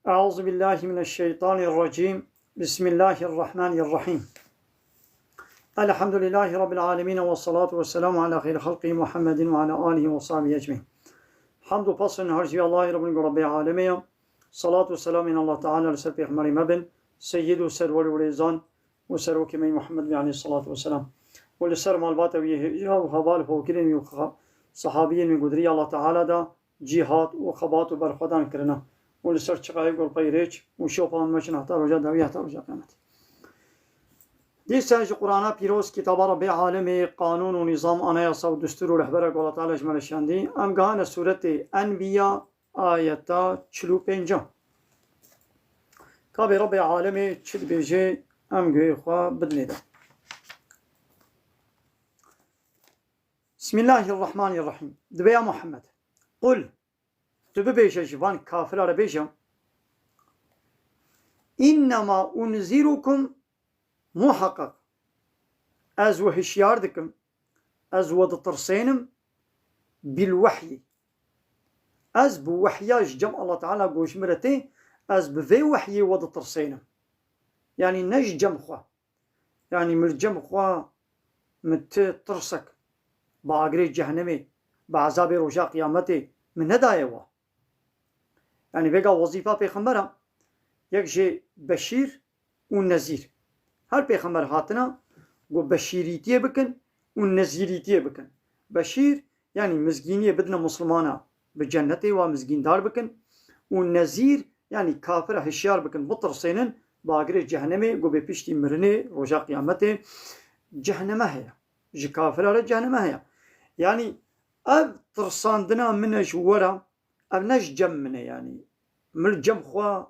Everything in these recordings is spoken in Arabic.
أعوذ بالله من الشيطان الرجيم. بسم الله الرحمن الرحيم. الحمد لله رب العالمين والصلاة والسلام على خير خلقه محمد وعلى آله وصحبه أجمعين. حمد و پاس نهارجوی الله رب العالمين. صلاة والسلام من الله تعالى لسر پیغمبر مبن سيد و سرور و ريزان و سروك من محمد عليه الصلاة والسلام و لسر مالبات و هجرة و حوال فوكرين و صحابيين من قدري الله تعالى دا جهاد و خبات و برخدان کرنا و لسر چقای گل پیریچ و شوپان مشن حتی رجا دوی حتی رجا قیمت. دیسه قرآن پیروز کتاب رب عالم قانون و نظام آنایاسا و دستور و رهبر الله تعالی جمال شاندی امگان سورت انبیاء آیتا 45 که رب عالم چل بیجه امگوی خواه بدلیده. بسم الله الرحمن الرحیم. دبیا محمد قل تبه بیشه جوان کافر را بیشه انما انذیرکم محقق از و هشیار دکم از و دترسینم بالوحی از بو وحیاج جمع الله تعالى گوش مرته از بوی وحی و دترسینم يعني نج جمع خواه يعني من جمع خواه مت ترسك باقري جهنمي بعذاب رجاء قيامتي من ندايه وا يعني بقى وظيفة پیغمبرم یک جه بشیر و نذیر هر پیغمبر هاتنا گو بشیریتیه بکن و نذیریتیه بکن. بشیر یعنی مزگینیه بدن مسلمانا به جنته و مزگیندار بکن و نذیر یعنی کافر هشیار بکن بطرسینن باقر جهنمه گو به پیشتی مرنه رجا قیامته جهنمه هیا جه کافر را جهنمه هیا يعني اب ترساندنا منش ورا اب نش جم منه يعني من جم خوا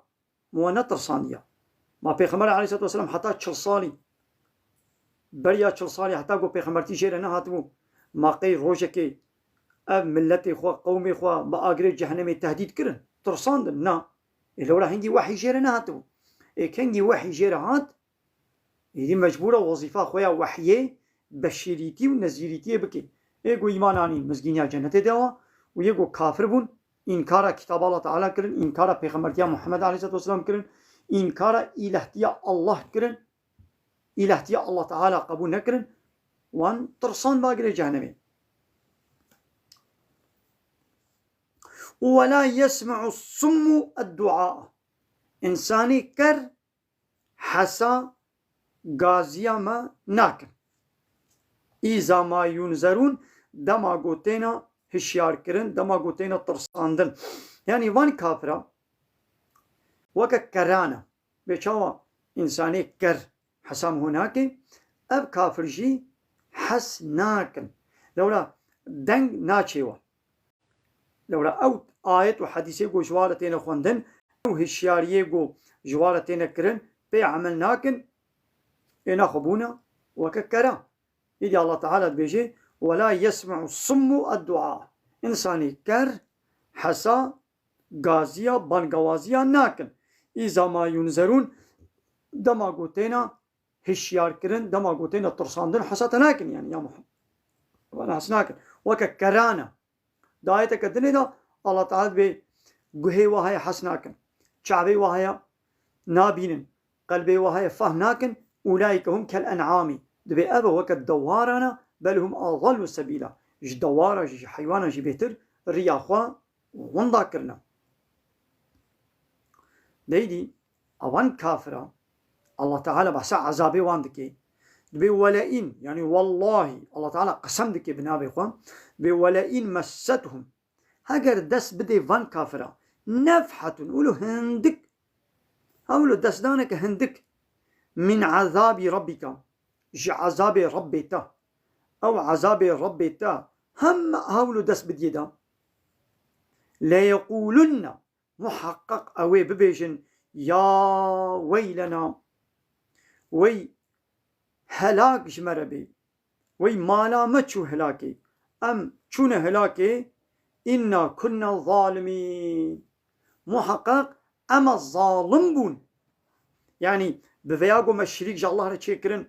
مو نترسانيا ما پیغمبر عليه الصلاه والسلام حتى 40 سالي بريا 40 سالي حتى گو پیغمبرتي شير نه هاتو ما قي روجكي اب ملتي خوا قومي خوا با اگري جهنم تهديد كرن ترساند نا لولا هنجي وحي شير نه هاتو اي كنجي وحي شير هات يدي مجبوره وظيفه خويا وحيه بشيريتي ونذيريتي بكي ايگو ایمان آنی مزگینیا جنت دوا و یگو کافر بون انکار کتاب الله تعالی کرن انکار پیغمبرتیا محمد علیه السلام کرن انکار الهتیا الله کرن الهتیا الله تعالی قبول نکرن وان ترسان باقر جهنمي ولا يسمع الصم الدعاء انساني كر حسا غازيا ما ناكن إذا ما ينذرون دما گوتینا هشیار کرن دما گوتینا ترساندن يعني وان كافرة وكا كرانا بيشاوا إنساني كر حسام هناك أب كافر جي حس ناكن لولا دنگ ناچيوا لولا أو آية وحديثي جو جوارتين خوندن أو هشياريه جو جوارتين كرن بي عمل ناكن إنا خبونا وكا كرا إذا الله تعالى بيجي ولا يسمع الصم الدعاء إنساني كر حسا غازيا بانغوازيا ناكن إذا ما ينذرون دما قوتينا هشيار كرن دما قوتينا ترساندن حسا تناكن يعني يا محمد وانا حسناكن وكا كرانا دايتك الدنيا دا الله تعالى بي قهي وهاي حسناكن شعبي وهاي نابين قلبي وهاي فهناكن أولئك هم كالأنعام دبي أبا وكا دوارنا بل هم أضل سبيلا جي دوارا جي حيوانا جي بيتر رياخوا وندا كرنا ديدي أوان كافرة الله تعالى بحسا عذابي واندكي دبي ولئن يعني والله الله تعالى قسم دكي بنابي خوان دبي ولئن مستهم هاگر دس بدي وان كافرة نفحة قولو هندك قولو دس دانك هندك من عذاب ربك جي عذاب ربيتا أو عذاب ربيتا هم هولو دس بديدا لا يقولن محقق أوي ببيجن يا ويلنا وي هلاك جمربي وي مالا مچو هلاكي أم چون هلاكي إنا كنا ظالمين محقق أما الظالم بون يعني بفياقو ما الشريك جا الله رتشيكرن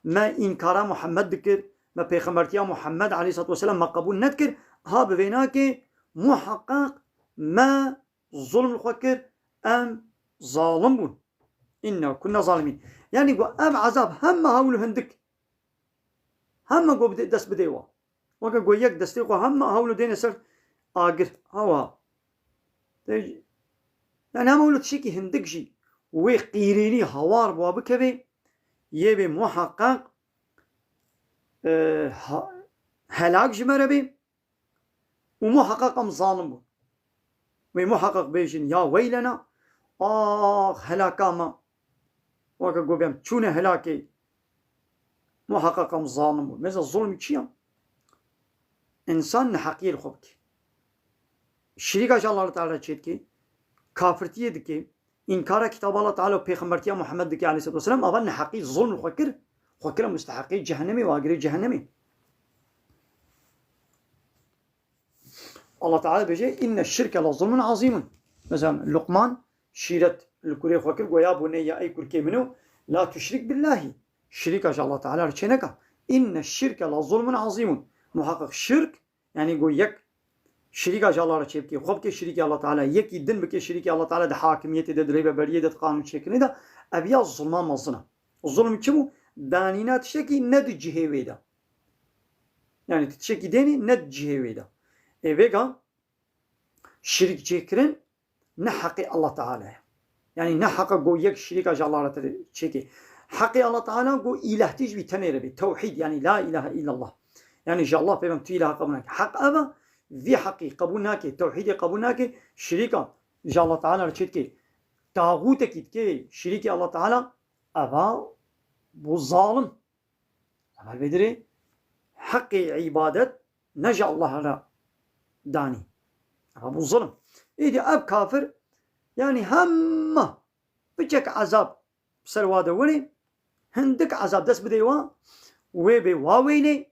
ما إنكار محمد بكر ما پیغمبرتیا محمد علیه الصلاة والسلام ما قبول نذكر ها بفيناك محقق ما ظلم الخكر ام ظالم بون إنا كنا ظالمين يعني قو ام عذاب هم هاولو هندك هم قو دست بديوا وكا قو يك دستي قو هم هاولو دين سر آقر هوا يعني هم هاولو تشيكي هندك جي وي قيريني هوار بوابك بي يبي محقق هلاك جمره بي ومحقق ام ظالم بون ومحقق بيجن يا ويلنا هلاكا ما وكا قو بيام چونه هلاكي محقق ام ظالم بون مثل الظلم چيا انسان نحقية الخبك شريك الله تعالى چيت كافرتية دكي إنكار كتاب الله تعالى وبيغمبرتيا محمد دكي عليه الصلاة والسلام أظن حقي ظلم وخكر مستحقي جهنمي وأجري جهنمي الله تعالى بيجي إن الشرك لظلم عظيم مثلا لقمان شيرت الكوري خكر ويا بني أي كركي منه لا تشرك بالله شريك الله تعالى رشينك إن الشرك لظلم عظيم محقق شرك يعني يقول يك شريك الله رشيب كي خب كي شريك الله تعالى يك يدن بك شريك الله تعالى ده حاكمية ده دريبة برية ده قانون شكل ده أبيا الظلم مصنع الظلم كمو دانينات شكي ند جهوي ده يعني تشكي ديني ند جهوي ده إيبقى شريك جيكرن نحقي الله تعالى يعني نحق جو يك شريك الله تعالى شكي حقي الله تعالى جو إله تجبي تنير بي توحيد يعني لا إله إلا الله يعني جاء الله بيبم تيله قبلناك حق أبا ذي حقي قبولناك توحيدي قبولناك شريكا جاء الله تعالى رشيدك تاغوتك كي شريك الله تعالى أبا بو ظالم أبا بدري حقي عبادة نجا الله على داني أبا بو ظلم إذا أب كافر يعني هم بجك عذاب بسرواده ولي هندك عذاب دس بديوا ويبي واويني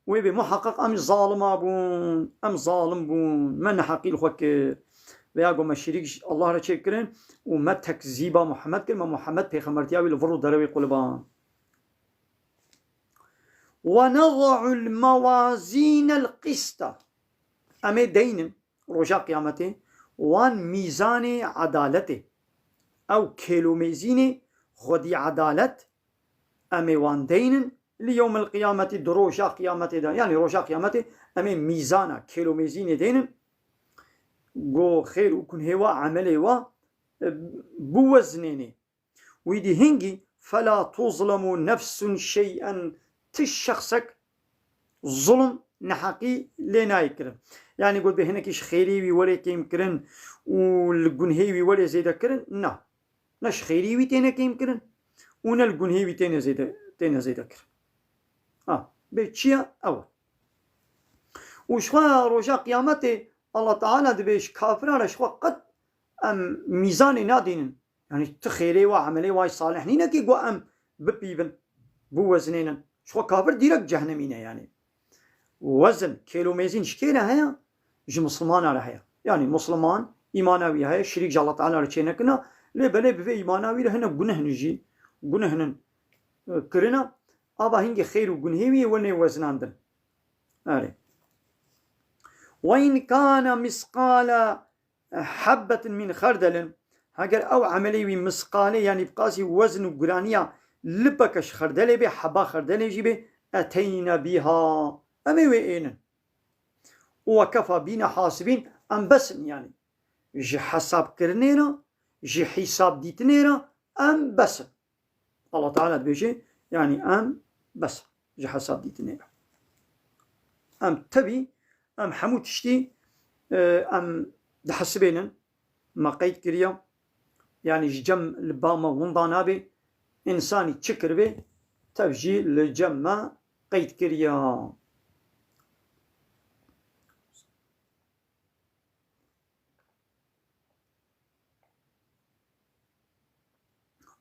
ويبي محقق أم ظالم بون أم ظالم بون من حقي الخوك وياقو ما شريك الله را چكرن وما تكذيبا محمد كرن ما محمد پیغمبرتيا ويل فرو دروي قلبان ونضع الموازين القسط أمي دين رجاء قيامته وان ميزان عدالته أو كيلو ميزين خدي عدالت أمي وان دين ليوم القيامة دروجا قيامته ده يعني روجا قيامته أمي ميزانا كيلو ميزين دين جو خير وكن هوا عمله و بوزنيني ويدي هنجي فلا تظلم نفس شيئا تشخصك ظلم نحقي لنا يكرن يعني قلت بهنكيش خيري ولا كيم كرن والجنهي ولا زيدا كرن نا نش خيري تينا كيم كرن ونا الجنهي تينا زيدا كرن بيتشيا أول وشوا رجاء قيامته الله تعالى دبيش كافران شوا قد أم ميزان نادين يعني تخيري وعملي واي صالح نينا كي قو أم ببيبن بوزنين شوا كافر ديرك جهنمينا يعني وزن كيلو ميزين شكينا هيا جي مسلمان على هيا يعني مسلمان إيمانوي هيا شريك الله تعالى رچينا كنا لبني بفي إيمانوي رهنا قنه نجي قنه كرنا أبا هنجي خير وقنهوي وني وزناندن وإن كان مثقال حبة من خردل هاجر أو عملي مسقالي يعني بقاسي وزن وقرانية لبكش خردل بي حبا خردل جيبه أتينا بها أمي وإينا وكفى بينا حاسبين أم بس يعني جي حساب كرنينا جي حساب ديتنينا أم بس الله تعالى بيجي يعني أم بس جي حساب ديتنينا أم تبي أم حمود تشتي أم دحسبينا ما قيد كريا يعني جم الباما ونضانا بي إنساني تشكر بي تفجي لجمع قيد كريا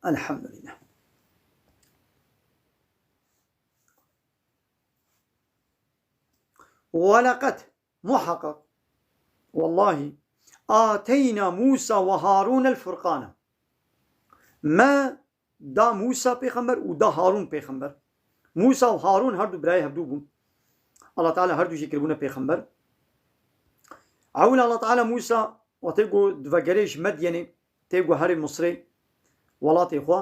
الحمد لله ولقد محقق والله آتينا موسى وهارون الفرقان ما دا موسى پیغمبر و دا هارون پیغمبر موسى و هارون هر دو برای هفدو بون الله تعالى هر دو شکر بونه پیغمبر عون الله تعالى موسى وتيقو دفقريش مديني تيقو هاري مصري ولاتي خوا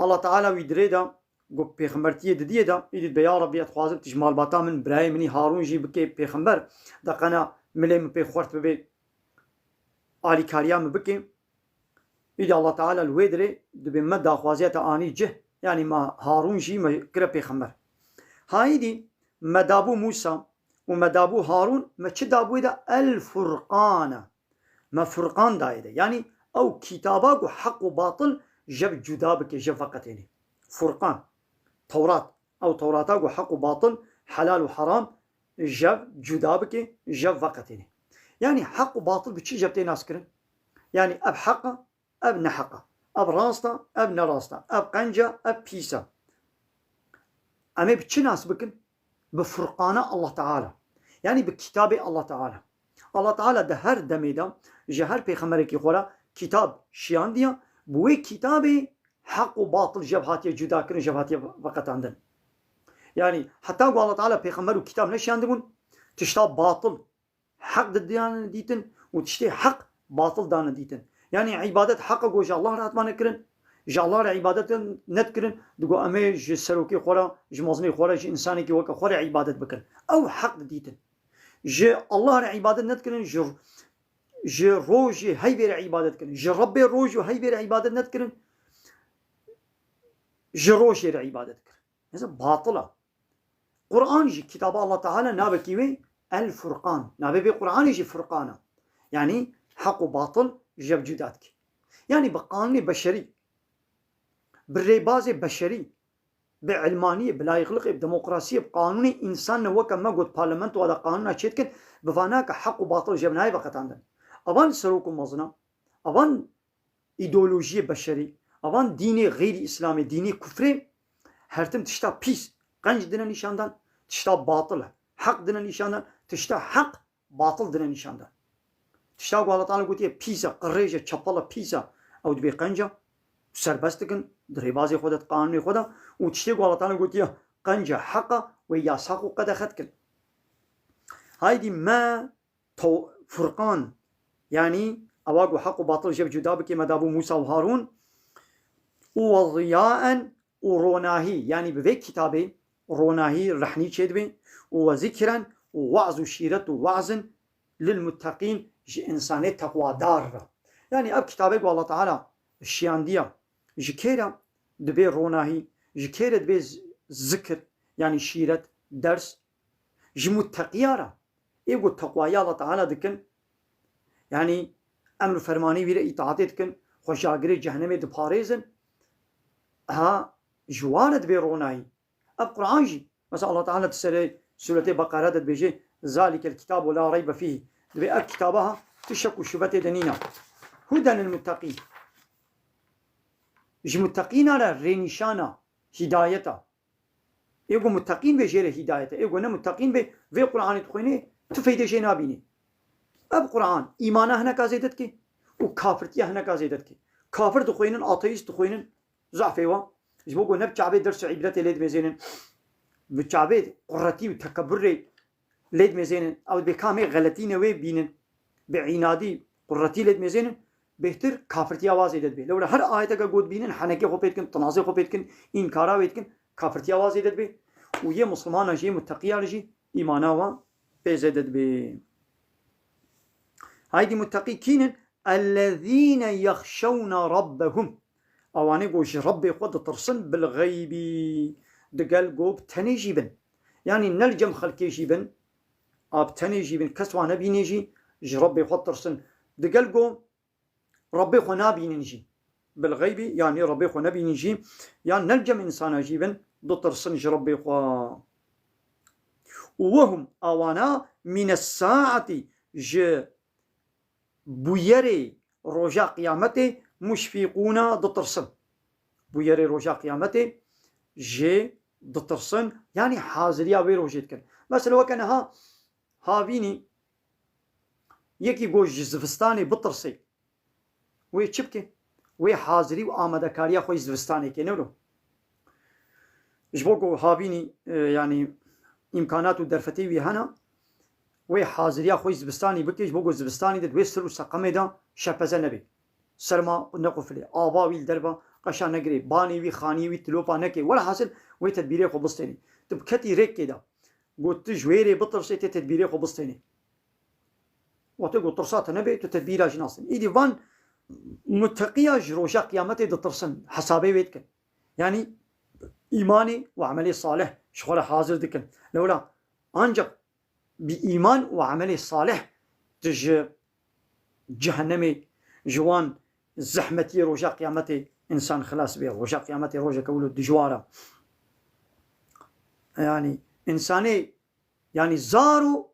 الله تعالى ويدريدا قو بيخمبرتيه دديدا يدي بيا ربي اتخوازم تجمال باتا من براي مني هارون جي بكي بيخمبر دقنا ملي من بيخورت ببي آلي كاريام بكي يدي الله تعالى الويدري دبي مدى خوازيتا آني جه يعني ما هارون جي ما كرا بيخمبر هاي دي مدابو موسى ومدابو هارون ما چه دابو دا الفرقان ما فرقان دايدا يعني او كتاباكو حق وباطل جب جدا بكي جب فقطيني فرقان توراة او توراتاكو حق وباطل حلال وحرام جب جدا بكي جب فقطيني يعني حق وباطل بچي جبتي ناس كرن يعني اب حقه اب نحقه اب راستا اب نراستا اب قنجة اب بيسا اما بچي ناس بكن بفرقانه الله تعالى يعني بكتاب الله تعالى الله تعالى ده هر دميدا جهر پیغمبرکی خورا كتاب شیان دیا بوی كتابي حق وباطل جبهاتي جدا كرن جبهاتي وقت عندن يعني حتى قال الله تعالى پیغمبر وكتاب نشيان دبون تشتا باطل حق ديان ديتن وتشتي حق باطل دان ديتن يعني عبادت حق قوش الله رات ما نكرن جا الله عبادت نتكرن دقو امي جي سروكي خورا جي مزني خورا جي انساني كي وكا خورا عبادت بكن او حق ديتن جي الله عبادت نتكرن جي روجي هاي بير عبادت كرن جي ربي روجي هاي بير عبادت نتكرن جي روجي عبادت كرن هذا باطلة قرآن جي كتاب الله تعالى نابكيوي الفرقان نابي قرآن جي فرقانة يعني حق وباطل جب جداتك يعني بقانون بشري بالريباز بشري بعلمانية بلا يخلق بديمقراطية بقانون إنسان وكا ما قلت بارلمنت وهذا قانون أشيتكن بفاناك حق وباطل جبناي بقت عندنا أبان سروق مزنا أبان إيديولوجية بشري أبان ديني غير إسلامي ديني كفري هرتم تشتا بيس قنج دنا نشاندان تشتا باطل حق دنا نشاندان تشتا حق باطل دنا نشاندان تشتا الله تعالى قلت بيسا قريجة چپلا بيسا أو دبي قنجة سربستكن دريبازي خودت قانوني خودا وتشتي الله تعالى قلت قنجة حقا وياساقو قد أخذكن هايدي ما فرقان يعني أواقو حق وباطل جب جدابك مدابو موسى وهارون وضياء وروناهي يعني بذيك كتابي روناهي رحني تشدبي وذكرا ووعظ وشيرة ووعظ للمتقين جي إنساني تقوى دار يعني أب كتابي الله تعالى الشياندية جكيرا دبي روناهي جكيرا دبي ذكر يعني شيرة درس جي متقيارة إيقو التقوى الله تعالى دكن يعني أمر فرماني بيرا إطاعتي دكن خوشاقري جهنمي دباريزن ها جوارة دبي روناهي أب قرآن جي مثلا الله تعالى تسألي سورة بقرة دبيجي ذلك الكتاب ولا ريب فيه دبي أب كتابها تشك وشبتي دنينا هدى للمتقين جي متقين على رينشانا هدايتا ايقو متقين بجير هدايتا ايقو نمتقين في قرآن تخويني تفيد شيء نابيني اب قرآن ايمانا هنا كازيدت كي وكافرتيا هنا كازيدت كي كافر تخوينن آتيست تخوينن ضعفيوا جبوكو نب چعبه درس عبرت ليد مزينن بچعبه قرتي وتكبر ليد مزينن او بكامي غلطين وي بينن بعنادي قرتي ليد مزينن بهتر كافرتي آواز يدد بي لولا هر آية کا گود بينن حنكي خو بيتكن تنازع خو بيتكن انكارا بيتكن كافرتي آواز يدد بي ويه مسلمان جي متقيا جي ايمانا و بيزدد بي هايدي متقي كينن الذين يخشون ربهم اواني قوش ربي خود ترسن بالغيب دقال قوب تني جيبن يعني نلجم خلقي جيبن اب تني جيبن كسوانا بينيجي جي ربي خود ترسن دقال قوب ربي خو نابي نجي بالغيب يعني ربي خو نبي نجي يعني نلجم إنسان أجيبا دطر سنج ربي خو وهم أوانا من الساعة ج بويري رجاء قيامته مشفقون دطر سن بويري رجاء قيامته ج دطر سن يعني حاضريا وي روجيت كن بس لو كان هاويني يكي جوج زفستاني بطرسي وی چبکه وی حاضری و آماده کاریا خوی زوستانی که نورو جبوکو هابینی يعني امکانات و درفتی وی هنا وی حاضریا خوی زوستانی بکی جبوکو زوستانی داد وی سر و سقمه دا شپزه نبی سرما نقفله آبا ویل دربا قشا نگری بانی وی خانی وی تلوپا نکی ولا حاصل وی تدبیری خو بستنی تب کتی ریک کدا قلت جويري بطرسي تدبيري خو بستني وتقول طرسات نبي تدبيرها جناصن ايدي فان متقيا جروشا قيامتي دطرسن حسابي بيتكن يعني ايماني وعملي صالح شغل حاضر دكن لولا انجق بايمان وعملي صالح تج جهنمي جوان زحمتي روجا قيامتي انسان خلاص بيه روجا قيامتي روجا كولو دجوارا يعني انساني يعني زارو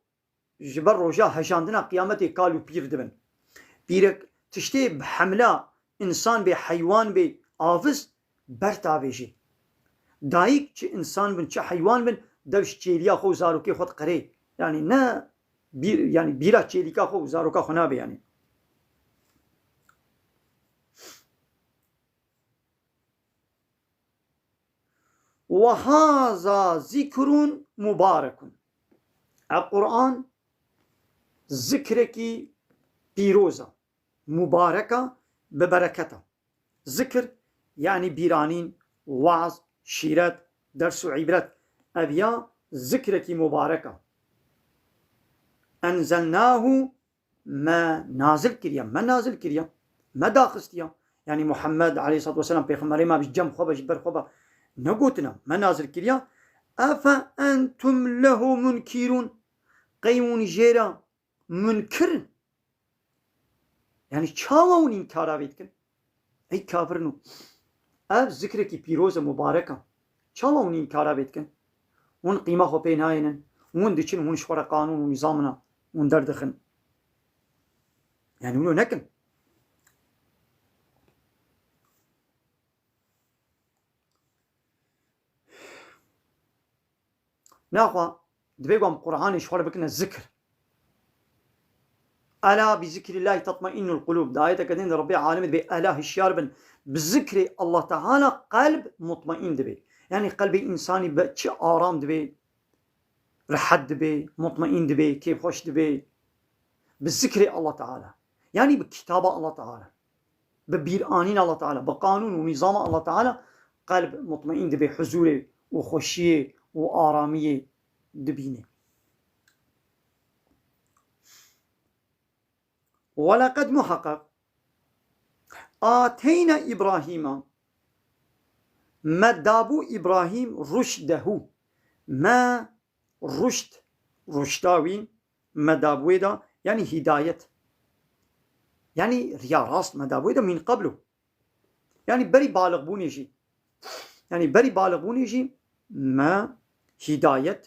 جبر روجا هشاندنا قيامتي قالوا بير دبن بيرك تشتي بحملة انسان بي حيوان بي آفز برتا بيجي دايك چه انسان بن چه حيوان بن دوش چيليا خو زارو كي خود قري يعني نا بير يعني بيرا چيليكا خو زارو كا خنا بي يعني وهذا ذكر مبارك القرآن ذكرك بيروزة مباركة ببركته ذكر يعني بيرانين وعظ شيرات درس وعبرات أبيا ذكرك مباركة أنزلناه ما نازل كريا ما نازل كريا ما داخستيا يعني محمد عليه الصلاة والسلام بيخمري ما بجم خبا جبر خبا نقوتنا ما نازل كريا أفأنتم له منكرون قيمون جيرا منكر يعني چاوون انكارا بيتكن اي كافرنو اف ذكركي بيروزة مباركة چاوون انكارا بيتكن ون قيمة خو بينهاينن ون ديچن ون شورا قانون ونظامنا ون دردخن يعني ونو نكن ناخوا دبيقوم قرآن شورا بكنا الذكر ألا بذكر الله تطمئن القلوب دايتا كدين ربي عالم دبي ألا هشيار بن بذكر الله تعالى قلب مطمئن دبي يعني قلب إنساني بچ آرام دبي رحد دبي مطمئن دبي كيف خوش دبي بذكر الله تعالى يعني بكتاب الله تعالى ببيرانين الله تعالى بقانون ونظام الله تعالى قلب مطمئن دبي حزوري وخوشيه وآراميه دبينه ولقد محقق آتينا إبراهيم ما دابو إبراهيم رشده ما رشد رشداوين ما دابو دا يعني هداية يعني ريا راست ما دابو دا من قبله يعني بري بالغ بونيجي يعني بري بالغ بونيجي ما هداية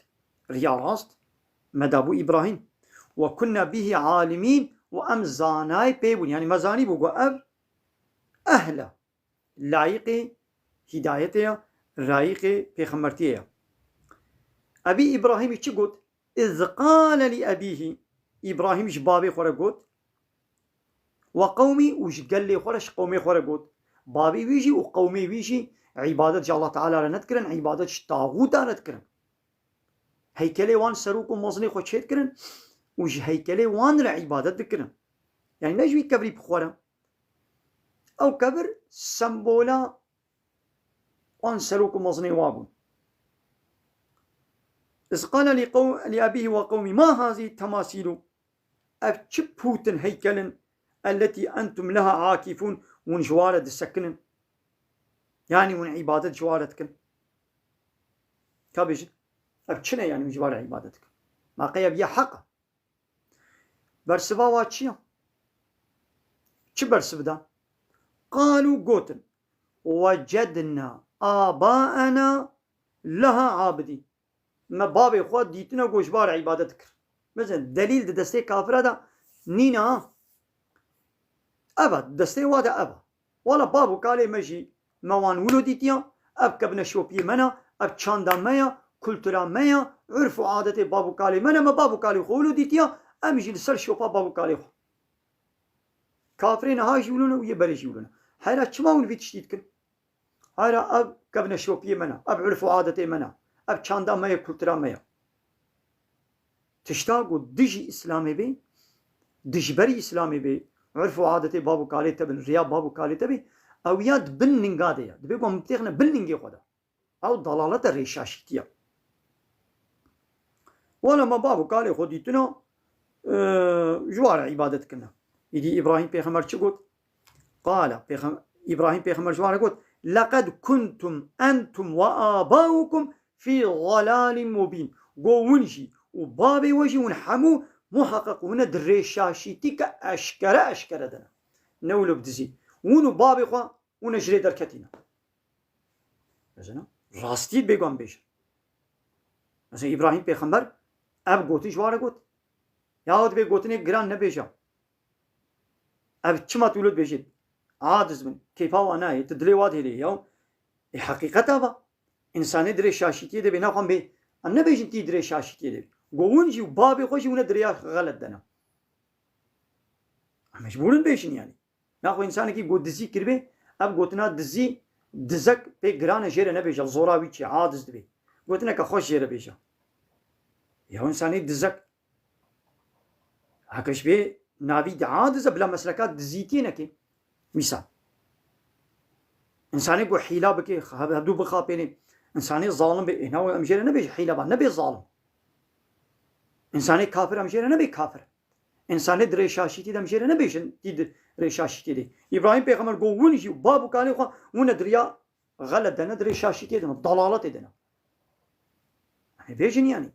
ريا راست ما دابو إبراهيم وكنا به عالمين وأم زاناي بيبون يعني مزاني بوغو أب أهلا لايقي هدايتها رايقي بيخمرتيها أبي إبراهيم يشي قد إذ قال لأبيه إبراهيم جبابي خورا قد وقومي وش قال لي خورش قومي خورا قد بابي ويجي وقومي ويجي عبادة الله تعالى رنتكرن عبادة طاغوت رنتكرن هيكلي وان سروكم مزني خو تشيت كرن وش هيكلي وان لعبادة ذكرن يعني نجوي كبري بخورا أو كبر سمبولا وان سروكم مزني وابون إذ قال لأبيه وقومي ما هذه التماثيل أبتشبوتن هيكلن التي أنتم لها عاكفون ونجوالة السكنن يعني من عبادة جوالتكن كابيج أبتشنا يعني من جوال عبادتك ما قيب يا حق برسبا واتشيا چه برسب دا قالوا قوتن وجدنا آباءنا لها عابدين ما بابي خواد ديتنا گوشبار عبادتك مثلا دليل دستي كافر دا نينا أبا دستي وادا أبا ولا بابو قالي مجي موان ولو ديتيا أب كبنا شوبي منا أب چاندا ميا كولتورا ميا عرف وعادتي بابو قالي منا ما بابو قالي خولو ديتيا أمجي لسر شوفا بابو قالي خو كافرين هاي يقولون ويبري يقولون هاي چما في تشتيت كن هاي أب كبنا شوبي منا أب عرف وعادتي منا أب چاندا ميا كولتورا ميا تشتاقو دجي إسلامي بي دجبري إسلامي بي عرفوا عادتي بابو كالي تبن رياب بابو كالي تبي او ياد بنن قادية دبي قوم متيخنا بننجي خدا او ضلالة الريشاشتية ولما بابو كالي خديتنا جوار عبادت كنا يدي إبراهيم بيغمر چه قال إبراهيم بيغمر جوار قلت لقد كنتم أنتم وآباؤكم في ضلال مبين قوونجي وبابي وجي ونحمو محقق هنا دريشاشيتي أشكرا دنا نولو بدزي ونو بابي خوا ونجري دركتنا مثلا راستي بيقوم بيش مثلا إبراهيم بيغمر أب قوتي جوار قلت ياود بي قوتني جران نبيجا أب چما تولد بيجد عادز من كيفا وانا تدلي واد هلي يوم حقيقة با إنساني دري شاشتي دي بنا قام بي أنا بيجن تي دري شاشتي دي قوونجي وبابي خوشي ونا دريا غلط دنا مجبورن بيشن يعني ناخو إنساني كي قود دزي كربي أب قوتنا دزي دزك بي جران جيرا نبيجا زوراوي چي عادز دبي قوتنا كخوش جيرا بيجا يهو إنساني دزك هكش بي نابي عادز بلا مسلكات دزيتينا كي مثال إنساني بو حيلة بكي هدو بخابيني إنساني ظالم بي هنا أمجيرا نبي حيلة با نبي ظالم إنساني كافر أمجيرا نبي كافر إنساني دري شاشتي دا أمجيرا نبي دري شاشتي دي إبراهيم بيغمر قوونجي وبابو كالي خوا ونا دريا غلط دنا دري شاشتي دنا ضلالات دنا يعني بيجن يعني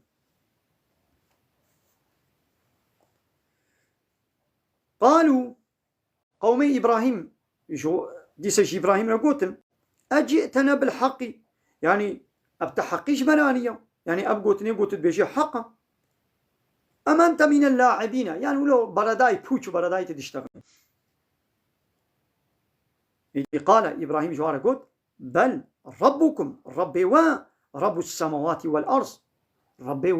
قالوا قومي إبراهيم ديسش إبراهيم رقوتن أجئتنا بالحق يعني أبتحقيش بنانية يعني أبقوتني قوت بيجي حقا أما أنت من اللاعبين يعني ولو برداي بوچ برداي تدشتغل قال إبراهيم جوار قوت بل ربكم ربي رب السماوات والأرض ربي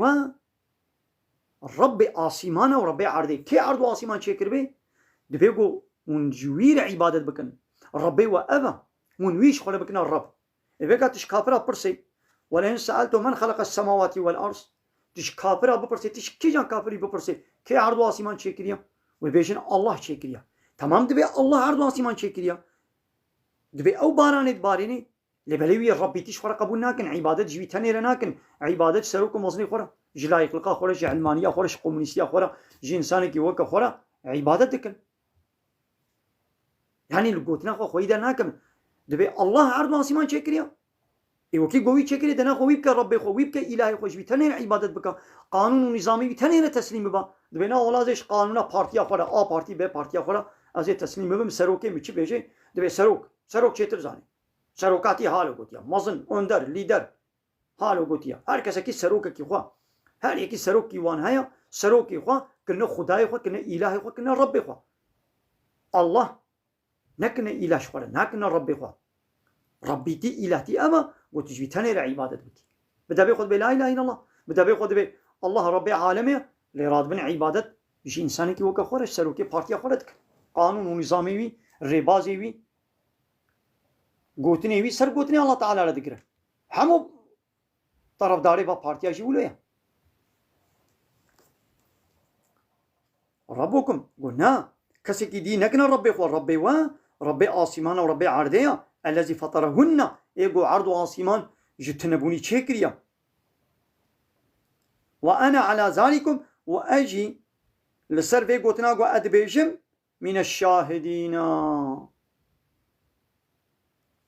ربي آسيمان وربي عرضي كي عرض آسيمان شكر بي دبيقو ونجوير عبادت بكن ربي وأبا ونويش خلا بكنا الرب إذا تش كافرة برسي ولئن سألته من خلق السماوات والأرض تش كافرة ببرسي تش كي جان كافري ببرسي كي عرض آسيمان شكريا وبيجن الله شكريا تمام دبي الله عرض آسيمان شكريا دبي أو بارانت باريني لبلوي ربي تش خلا قبول ناكن عبادت جوي تاني لناكن عبادت سروكم وزني خلا جلا يخلقا خلا جي علمانية خلا جي قومونيستية خلا جي إنساني كي وكا خلا عبادتك يعني لقوتنا خو خويدا ناكم دبي الله عرض آسمان شكريا إيوه كي قوي شكريا دنا خو ويبكا ربي خو ويبكا إلهي خوش بيتنين عبادت بكا قانون ونظامي بيتنين تسليم با دبينا ولا زيش قانونا بارتيا خلا بارتي ب بارتيا خلا ازي تسليم بم سروكي مچي بيجي دبي سروك چتر زاني سروكاتي حالو قوتيا مزن اندر ليدر حالو قوتيا هر کس کی سروک کی خو هر یکی سروک کی وان هيا سروکی خو کنه خدای خو کنه الهی خو کنه رب خو الله نكنا إله شخورا نكنا ربي خوا ربيتي إلهتي أما وتجوي تاني لعبادة بكي بدأ بيخذ بلا إله إلا الله بدأ بيخذ بي الله ربي عالمي لراد بن عبادة بشي إنساني كي وكا خورش سلوكي بارتيا خورتك قانون ونظامي وي ربازي وي قوتني وي سر قوتني الله تعالى على ذكره همو طرف داري با بارتيا جولويا ربكم قلنا كسكي دي نكنا ربي خوا ربي آسمان وربي عرديا الذي فطرهن ايقو عرض آسمان جتنبوني تشكريا وأنا على ذلكم وأجي لسر في قوتنا وأدبيجم من الشاهدين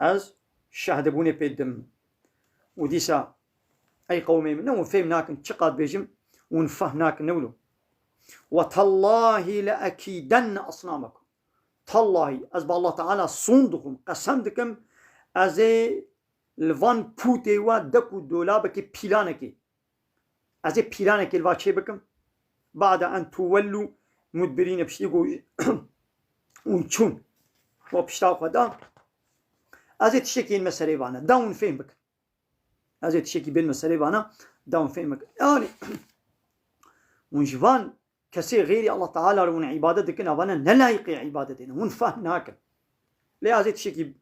از شاهدبوني بيدم وديسا أي قومي منا ونفهمناكن تشقاد بيجم ونفهمناكن نولو وتالله لأكيدن أصنامكم تالله از با الله تعالى صندكم قسمدكم از الوان بوتي و دكو دولابك بيلانك از بيلانك الواجه بكم بعد أن تولوا مدبرين بشتيقوا ونشون وبشتاقوا دا از تشكي المسألة بانا داون فهم بك از تشكي بالمسألة بانا داون فهم بك يعني ونجوان كسي غير الله تعالى ون عبادتك أبانا نلايق عبادتنا ونفهم ناكن لازم تشكي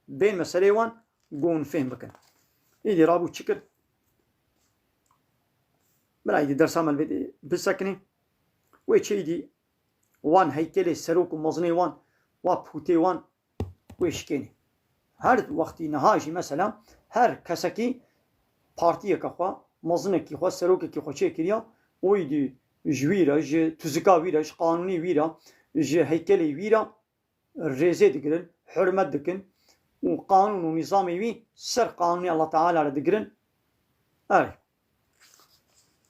بين مسألة وان قون فهم بكن إذا رابو تشكر بلا يدي درس عمل بدي بسكني ويتشي دي وان هيكل سروك ومزني وان وبوتي وان ويشكيني هر وقتی نهاجی مثلا هر کسکی پارتیه که خوا مزنه کی خوا سروک کی خوا چه کریا اویدی جویرا ج تزکا ویرا ج قانونی ویرا ج هیکلی ویرا رزه دگرن حرمت دکن و قانون و نظامی وی سر قانونی الله تعالی را دگرن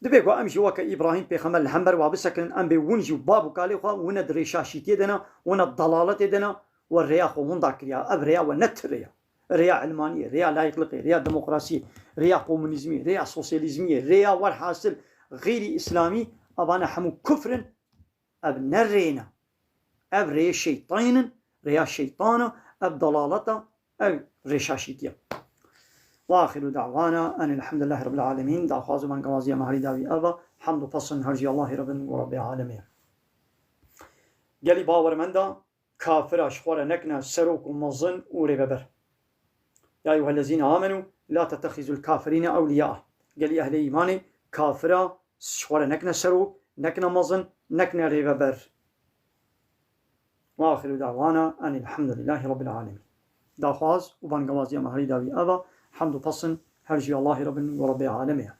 دبيكو امشي وكا ابراهيم بيخمل الحنبر وابسكن ام بونجي وبابو كالي خوا ونا دريشاشي تيدنا ونا الضلاله تيدنا والريا خو من ذاكريا ابريا ونت ريا علمانيه ريا لايقلقي ريا ديمقراطيه ريا كومونيزمي ريا سوسياليزمي ريا والحاصل غير اسلامي ابانا حمو كفر اب نرينا اب ريا شيطان ريا شيطانه اب ضلالته اب ريشاشيتيا واخر دعوانا ان الحمد لله رب العالمين دا خواز من قوازي مهري داوي ابا حمد وفصل هرجي الله رب العالمين قالي باور من دا كافر اشخور نكنا سروك ومظن ورببر يا ايها الذين امنوا لا تتخذوا الكافرين اولياء قالي اهل ايماني كافر اشخور نكنا سروك نكنا مظن نكنا رببر واخر دعوانا ان الحمد لله رب العالمين دا خواز وبن قوازي مهري داوي ابا حمد وفصل هرجي الله رب العالمين